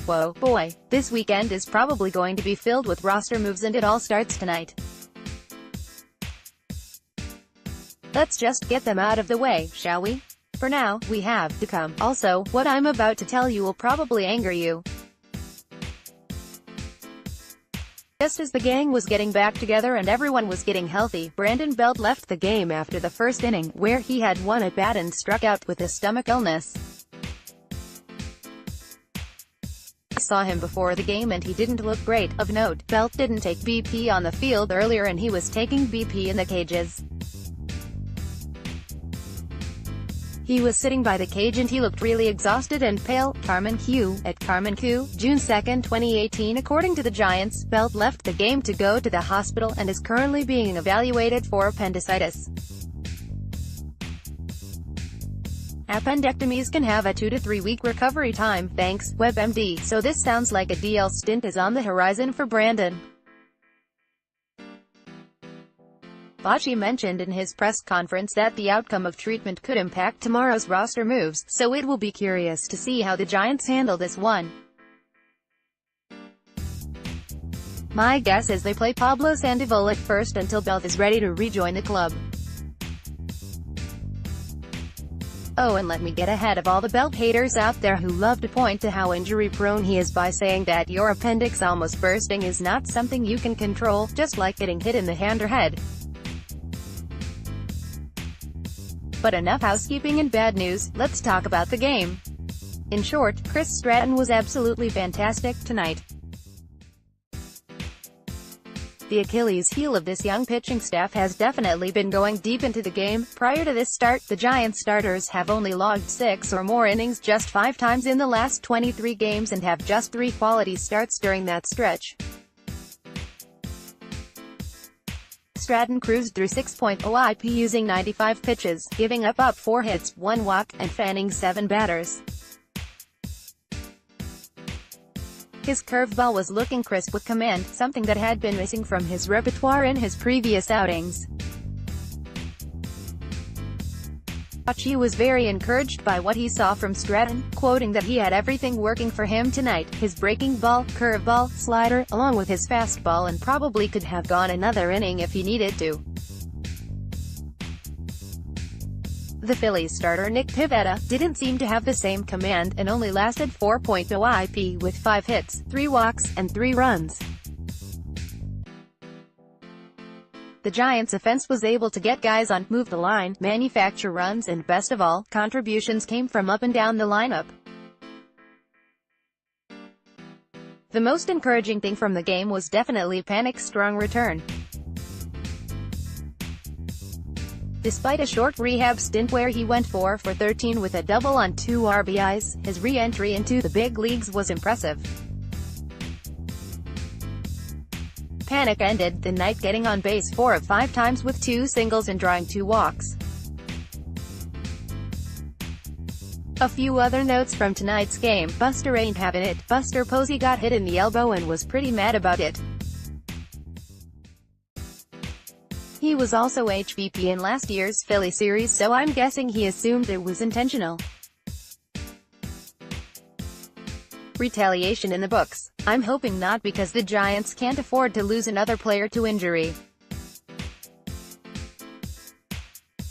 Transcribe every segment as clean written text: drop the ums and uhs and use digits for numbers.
Whoa, boy, this weekend is probably going to be filled with roster moves and it all starts tonight. Let's just get them out of the way, shall we? For now, we have to come. Also, what I'm about to tell you will probably anger you. Just as the gang was getting back together and everyone was getting healthy, Brandon Belt left the game after the first inning, where he had one at-bat and struck out with a stomach illness. I saw him before the game and he didn't look great. Of note, Belt didn't take BP on the field earlier and he was taking BP in the cages. He was sitting by the cage and he looked really exhausted and pale. Carmen Q. At Carmen Q, June 2, 2018. According to the Giants, Belt left the game to go to the hospital and is currently being evaluated for appendicitis. Appendectomies can have a 2 to 3 week recovery time, thanks, WebMD, so this sounds like a DL stint is on the horizon for Brandon. Bochy mentioned in his press conference that the outcome of treatment could impact tomorrow's roster moves, so it will be curious to see how the Giants handle this one. My guess is they play Pablo Sandoval at first until Belt is ready to rejoin the club. Oh, and let me get ahead of all the Belt haters out there who love to point to how injury-prone he is by saying that your appendix almost bursting is not something you can control, just like getting hit in the hand or head. But enough housekeeping and bad news, let's talk about the game. In short, Chris Stratton was absolutely fantastic tonight. The Achilles heel of this young pitching staff has definitely been going deep into the game. Prior to this start, the Giants starters have only logged 6 or more innings just 5 times in the last 23 games and have just 3 quality starts during that stretch. Stratton cruised through 6.0 IP using 95 pitches, giving up 4 hits, 1 walk, and fanning 7 batters. His curveball was looking crisp with command, something that had been missing from his repertoire in his previous outings. Bochy was very encouraged by what he saw from Stratton, quoting that he had everything working for him tonight, his breaking ball, curveball, slider, along with his fastball, and probably could have gone another inning if he needed to. The Phillies starter Nick Pivetta didn't seem to have the same command, and only lasted 4.0 IP with 5 hits, 3 walks, and 3 runs. The Giants' offense was able to get guys on, move the line, manufacture runs, and best of all, contributions came from up and down the lineup. The most encouraging thing from the game was definitely Panic's strong return. Despite a short rehab stint where he went 4 for 13 with a double on 2 RBIs, his re-entry into the big leagues was impressive. Panic ended the night getting on base 4 of 5 times with 2 singles and drawing 2 walks. A few other notes from tonight's game. Buster ain't having it. Buster Posey got hit in the elbow and was pretty mad about it. He was also HVP in last year's Philly series, so I'm guessing he assumed it was intentional. Retaliation in the books. I'm hoping not, because the Giants can't afford to lose another player to injury.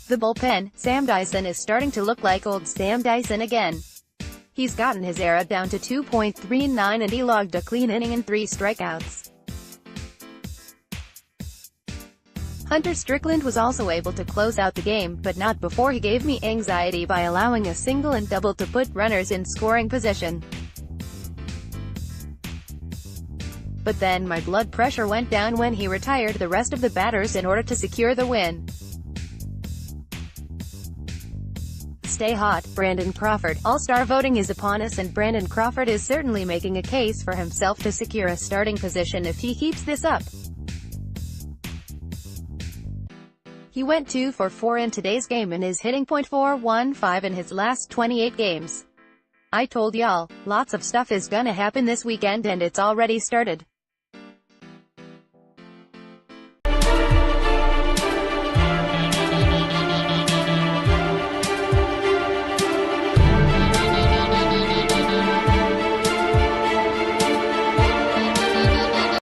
The bullpen. Sam Dyson is starting to look like old Sam Dyson again. He's gotten his ERA down to 2.39 and he logged a clean inning and 3 strikeouts. Hunter Strickland was also able to close out the game, but not before he gave me anxiety by allowing a single and double to put runners in scoring position. But then my blood pressure went down when he retired the rest of the batters in order to secure the win. Stay hot, Brandon Crawford. All-Star voting is upon us and Brandon Crawford is certainly making a case for himself to secure a starting position if he keeps this up. He went 2 for 4 in today's game and is hitting .415 in his last 28 games. I told y'all, lots of stuff is gonna happen this weekend and it's already started.